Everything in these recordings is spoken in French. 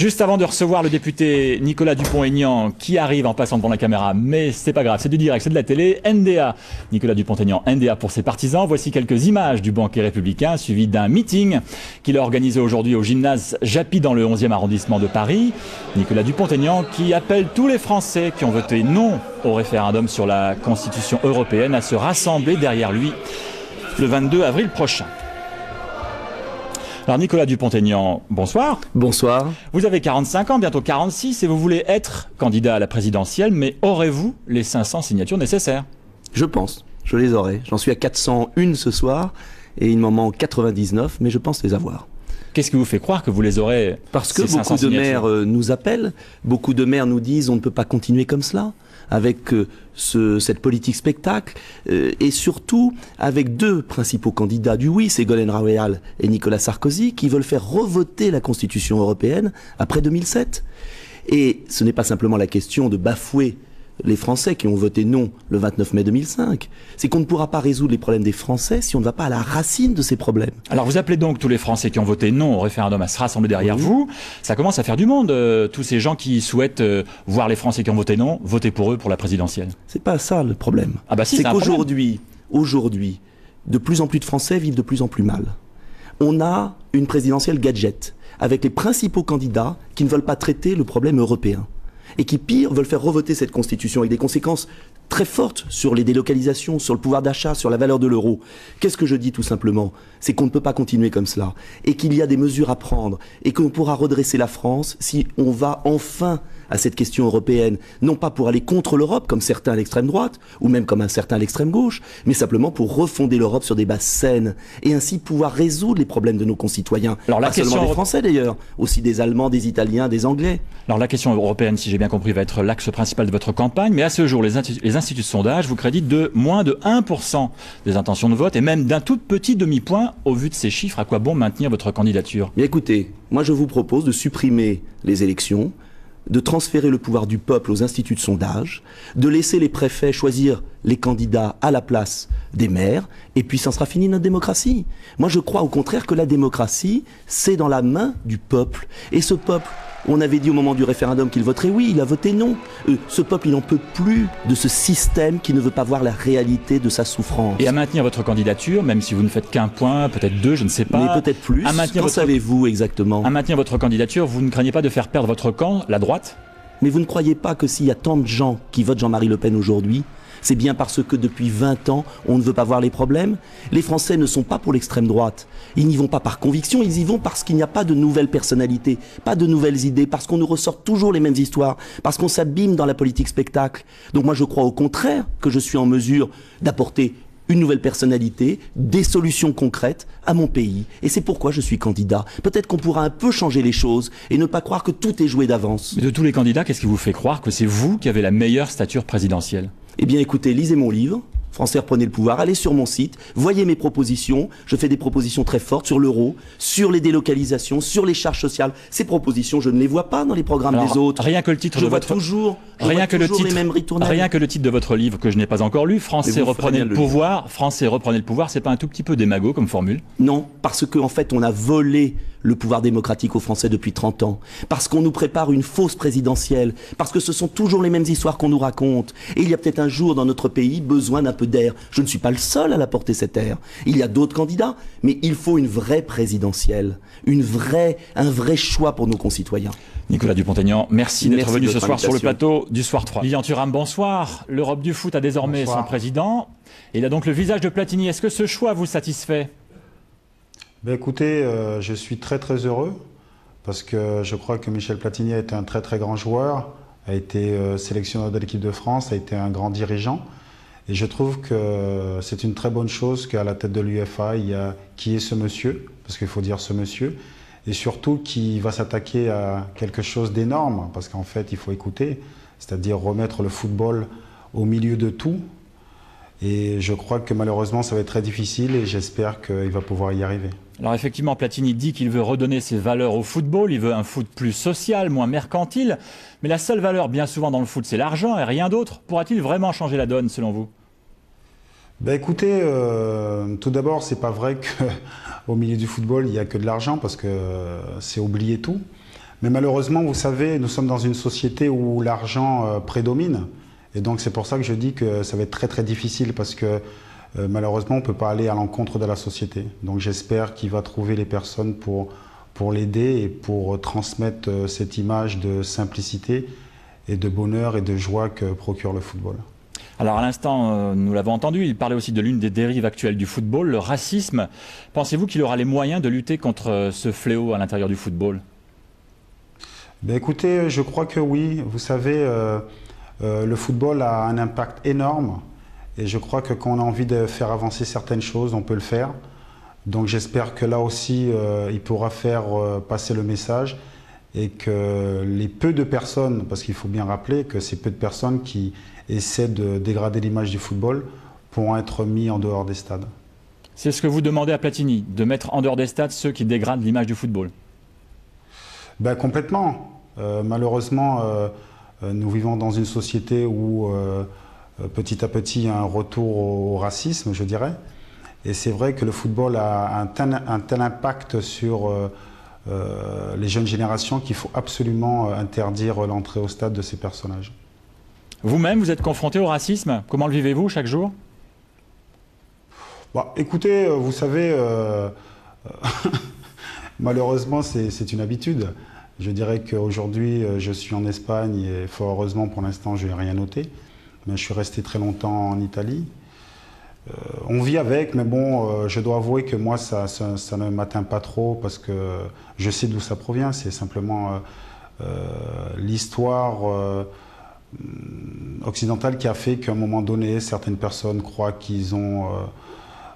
Juste avant de recevoir le député Nicolas Dupont-Aignan qui arrive en passant devant la caméra, mais c'est pas grave, c'est du direct, c'est de la télé, NDA. Nicolas Dupont-Aignan, NDA pour ses partisans. Voici quelques images du banquet républicain suivi d'un meeting qu'il a organisé aujourd'hui au gymnase Japy dans le 11e arrondissement de Paris. Nicolas Dupont-Aignan qui appelle tous les Français qui ont voté non au référendum sur la Constitution européenne à se rassembler derrière lui le 22 avril prochain. Alors Nicolas Dupont-Aignan, bonsoir. Bonsoir. Vous avez 45 ans, bientôt 46, et vous voulez être candidat à la présidentielle, mais aurez-vous les 500 signatures nécessaires? Je pense, je les aurai. J'en suis à 401 ce soir, et il m'en manque 99, mais je pense les avoir. Qu'est-ce qui vous fait croire que vous les aurez? Parce que beaucoup de maires nous appellent, beaucoup de maires nous disent on ne peut pas continuer comme cela, avec cette politique spectacle, et surtout avec deux principaux candidats du oui, Ségolène Royal et Nicolas Sarkozy, qui veulent faire revoter la Constitution européenne après 2007. Et ce n'est pas simplement la question de bafouer les Français qui ont voté non le 29 mai 2005. C'est qu'on ne pourra pas résoudre les problèmes des Français si on ne va pas à la racine de ces problèmes. Alors vous appelez donc tous les Français qui ont voté non au référendum à se rassembler derrière vous. Ça commence à faire du monde, tous ces gens qui souhaitent voir les Français qui ont voté non, voter pour eux pour la présidentielle. C'est pas ça le problème. Ah bah si, c'est qu'aujourd'hui, de plus en plus de Français vivent de plus en plus mal. On a une présidentielle gadget, avec les principaux candidats qui ne veulent pas traiter le problème européen. Et qui, pire, veulent faire revoter cette Constitution avec des conséquences très fortes sur les délocalisations, sur le pouvoir d'achat, sur la valeur de l'euro. Qu'est-ce que je dis tout simplement? C'est qu'on ne peut pas continuer comme cela, et qu'il y a des mesures à prendre, et qu'on pourra redresser la France si on va enfin à cette question européenne, non pas pour aller contre l'Europe, comme certains à l'extrême droite, ou même comme un certain à l'extrême gauche, mais simplement pour refonder l'Europe sur des bases saines, et ainsi pouvoir résoudre les problèmes de nos concitoyens. Alors la pas seulement des Français d'ailleurs, aussi des Allemands, des Italiens, des Anglais. Alors la question européenne, si j'ai bien compris, va être l'axe principal de votre campagne, mais à ce jour, les instituts de sondage vous créditent de moins de 1% des intentions de vote, et même d'un tout petit demi-point. Au vu de ces chiffres, à quoi bon maintenir votre candidature? Mais écoutez, moi je vous propose de supprimer les élections, de transférer le pouvoir du peuple aux instituts de sondage, de laisser les préfets choisir les candidats à la place des maires, et puis ça sera fini notre démocratie. Moi je crois au contraire que la démocratie, c'est dans la main du peuple. Et ce peuple, on avait dit au moment du référendum qu'il voterait oui, il a voté non. Ce peuple, il n'en peut plus de ce système qui ne veut pas voir la réalité de sa souffrance. Et à maintenir votre candidature, même si vous ne faites qu'un point, peut-être deux, je ne sais pas. Mais peut-être plus. Qu'en savez-vous exactement? À maintenir votre candidature, vous ne craignez pas de faire perdre votre camp, la droite? Mais vous ne croyez pas que s'il y a tant de gens qui votent Jean-Marie Le Pen aujourd'hui, c'est bien parce que depuis 20 ans, on ne veut pas voir les problèmes? Les Français ne sont pas pour l'extrême droite. Ils n'y vont pas par conviction, ils y vont parce qu'il n'y a pas de nouvelles personnalités, pas de nouvelles idées, parce qu'on nous ressort toujours les mêmes histoires, parce qu'on s'abîme dans la politique spectacle. Donc moi je crois au contraire que je suis en mesure d'apporter une nouvelle personnalité, des solutions concrètes à mon pays. Et c'est pourquoi je suis candidat. Peut-être qu'on pourra un peu changer les choses et ne pas croire que tout est joué d'avance. Mais de tous les candidats, qu'est-ce qui vous fait croire que c'est vous qui avez la meilleure stature présidentielle? Eh bien écoutez, lisez mon livre, Français reprenez le pouvoir, allez sur mon site, voyez mes propositions, je fais des propositions très fortes sur l'euro, sur les délocalisations, sur les charges sociales. Ces propositions, je ne les vois pas dans les programmes des autres. Rien que le titre de votre... Rien que le titre de votre livre que je n'ai pas encore lu, Français reprenez le pouvoir, Français reprenez le pouvoir, c'est pas un tout petit peu démago comme formule? Non, parce qu'en fait on a volé le pouvoir démocratique aux Français depuis 30 ans, parce qu'on nous prépare une fausse présidentielle, parce que ce sont toujours les mêmes histoires qu'on nous raconte, et il y a peut-être un jour dans notre pays besoin d'un peu d'air. Je ne suis pas le seul à l'apporter cet air, il y a d'autres candidats, mais il faut une vraie présidentielle, un vrai choix pour nos concitoyens. Nicolas Dupont-Aignan, merci d'être venu ce soir sur le plateau du Soir 3. Lilian Thuram, bonsoir. L'Europe du foot a désormais son président, et il a donc le visage de Platini. Est-ce que ce choix vous satisfait? Ben écoutez, je suis très heureux parce que je crois que Michel Platini a été un très grand joueur, a été sélectionneur de l'équipe de France, a été un grand dirigeant. Et je trouve que c'est une très bonne chose qu'à la tête de l'UEFA, il y a qui est ce monsieur, parce qu'il faut dire ce monsieur, et surtout qui va s'attaquer à quelque chose d'énorme, parce qu'en fait il faut écouter, c'est-à-dire remettre le football au milieu de tout. Et je crois que malheureusement ça va être très difficile et j'espère qu'il va pouvoir y arriver. Alors effectivement, Platini dit qu'il veut redonner ses valeurs au football, il veut un foot plus social, moins mercantile, mais la seule valeur bien souvent dans le foot c'est l'argent et rien d'autre. Pourra-t-il vraiment changer la donne selon vous? Ben écoutez, tout d'abord c'est pas vrai qu'au milieu du football il n'y a que de l'argent parce que c'est oublier tout. Mais malheureusement, vous savez, nous sommes dans une société où l'argent prédomine. Et donc c'est pour ça que je dis que ça va être très très difficile parce que malheureusement, on ne peut pas aller à l'encontre de la société. Donc j'espère qu'il va trouver les personnes pour l'aider et pour transmettre cette image de simplicité et de bonheur et de joie que procure le football. Alors à l'instant, nous l'avons entendu, il parlait aussi de l'une des dérives actuelles du football, le racisme. Pensez-vous qu'il aura les moyens de lutter contre ce fléau à l'intérieur du football? Ben écoutez, je crois que oui. Vous savez, le football a un impact énorme et je crois que quand on a envie de faire avancer certaines choses, on peut le faire. Donc j'espère que là aussi, il pourra faire passer le message et que les peu de personnes, parce qu'il faut bien rappeler que c'est peu de personnes qui essaient de dégrader l'image du football, pourront être mis en dehors des stades. C'est ce que vous demandez à Platini, de mettre en dehors des stades ceux qui dégradent l'image du football? Ben, complètement. Malheureusement, nous vivons dans une société où petit à petit il y a un retour au racisme, je dirais. Et c'est vrai que le football a un tel impact sur les jeunes générations qu'il faut absolument interdire l'entrée au stade de ces personnages. Vous-même, vous êtes confronté au racisme? Comment le vivez-vous chaque jour? Bah, écoutez, vous savez, malheureusement, c'est une habitude. Je dirais qu'aujourd'hui, je suis en Espagne et fort heureusement, pour l'instant, je n'ai rien noté. Mais je suis resté très longtemps en Italie. On vit avec, mais bon, je dois avouer que moi, ça ne m'atteint pas trop parce que je sais d'où ça provient. C'est simplement l'histoire occidentale qui a fait qu'à un moment donné, certaines personnes croient qu'ils ont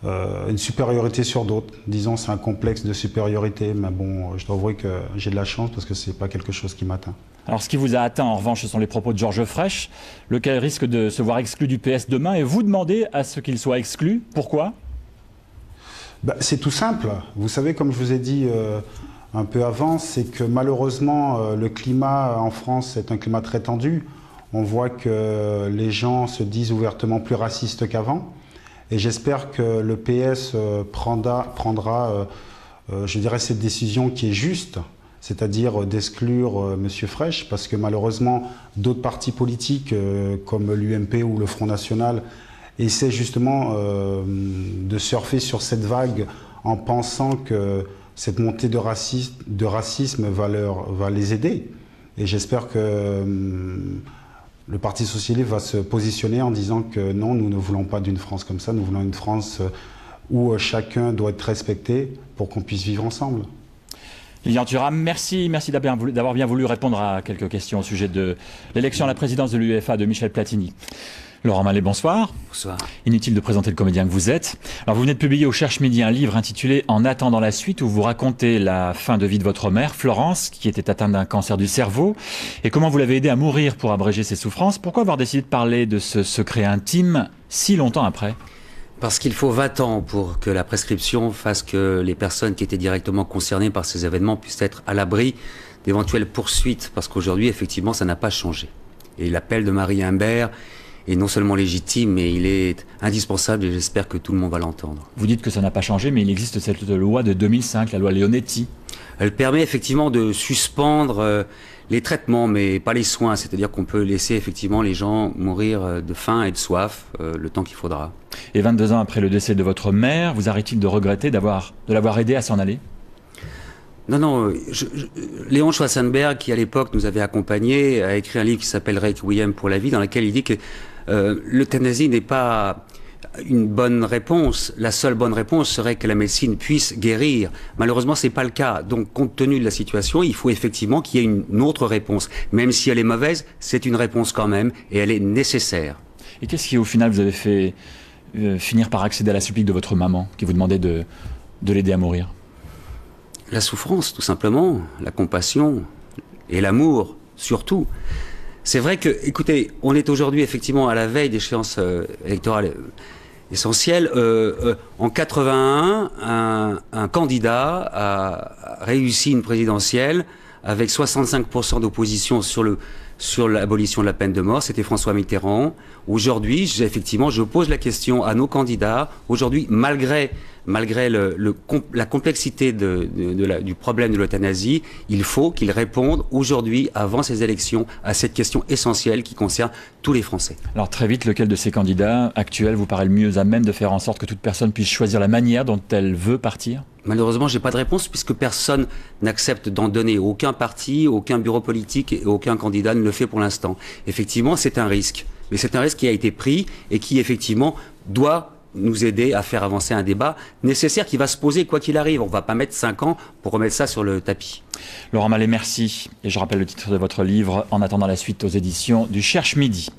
une supériorité sur d'autres. Disons, c'est un complexe de supériorité, mais bon, je dois avouer que j'ai de la chance parce que c'est pas quelque chose qui m'atteint. Alors, ce qui vous a atteint, en revanche, ce sont les propos de Georges Frêche, lequel risque de se voir exclu du PS demain, et vous demandez à ce qu'il soit exclu. Pourquoi? Ben, c'est tout simple. Vous savez, comme je vous ai dit un peu avant, c'est que malheureusement, le climat en France est un climat très tendu. On voit que les gens se disent ouvertement plus racistes qu'avant. Et j'espère que le PS prendra je dirais, cette décision qui est juste, c'est-à-dire d'exclure M. Frêche, parce que malheureusement, d'autres partis politiques, comme l'UMP ou le Front National, essaient justement de surfer sur cette vague en pensant que cette montée de racisme va les aider. Et j'espère que le Parti socialiste va se positionner en disant que non, nous ne voulons pas d'une France comme ça, nous voulons une France où chacun doit être respecté pour qu'on puisse vivre ensemble. Lilian Thuram, merci d'avoir bien voulu répondre à quelques questions au sujet de l'élection à la présidence de l'UEFA de Michel Platini. Laurent Mallet, bonsoir. Bonsoir. Inutile de présenter le comédien que vous êtes. Alors vous venez de publier au Cherche Midi un livre intitulé « En attendant la suite » où vous racontez la fin de vie de votre mère, Florence, qui était atteinte d'un cancer du cerveau, et comment vous l'avez aidée à mourir pour abréger ses souffrances. Pourquoi avoir décidé de parler de ce secret intime si longtemps après? Parce qu'il faut 20 ans pour que la prescription fasse que les personnes qui étaient directement concernées par ces événements puissent être à l'abri d'éventuelles poursuites, parce qu'aujourd'hui, effectivement, ça n'a pas changé. Et l'appel de Marie Imbert est non seulement légitime, mais il est indispensable et j'espère que tout le monde va l'entendre. Vous dites que ça n'a pas changé, mais il existe cette loi de 2005, la loi Leonetti. Elle permet effectivement de suspendre les traitements, mais pas les soins. C'est-à-dire qu'on peut laisser effectivement les gens mourir de faim et de soif le temps qu'il faudra. Et 22 ans après le décès de votre mère, vous arrive-t-il de regretter de l'avoir aidé à s'en aller? Non, Léon Schwarzenberg, qui à l'époque nous avait accompagnés, a écrit un livre qui s'appelle Requiem pour la vie, dans lequel il dit que l'euthanasie n'est pas une bonne réponse. La seule bonne réponse serait que la médecine puisse guérir. Malheureusement, c'est pas le cas. Donc, compte tenu de la situation, il faut effectivement qu'il y ait une autre réponse. Même si elle est mauvaise, c'est une réponse quand même, et elle est nécessaire. Et qu'est-ce qui, au final, vous avez fait finir par accéder à la supplique de votre maman, qui vous demandait de l'aider à mourir? La souffrance, tout simplement, la compassion et l'amour, surtout. C'est vrai que, écoutez, on est aujourd'hui effectivement à la veille d'échéances électorales essentielles. En 81, un candidat a réussi une présidentielle avec 65% d'opposition sur l'abolition de la peine de mort, c'était François Mitterrand. Aujourd'hui, effectivement, je pose la question à nos candidats. Aujourd'hui, malgré la complexité du problème de l'euthanasie, il faut qu'ils répondent aujourd'hui, avant ces élections, à cette question essentielle qui concerne tous les Français. Alors très vite, lequel de ces candidats actuels vous paraît le mieux à même de faire en sorte que toute personne puisse choisir la manière dont elle veut partir ? Malheureusement, je n'ai pas de réponse puisque personne n'accepte d'en donner. Aucun parti, aucun bureau politique et aucun candidat ne le fait pour l'instant. Effectivement, c'est un risque. Mais c'est un risque qui a été pris et qui, effectivement, doit nous aider à faire avancer un débat nécessaire qui va se poser quoi qu'il arrive. On ne va pas mettre 5 ans pour remettre ça sur le tapis. Laurent Mallet, merci. Et je rappelle le titre de votre livre, En attendant la suite, aux éditions du Cherche Midi.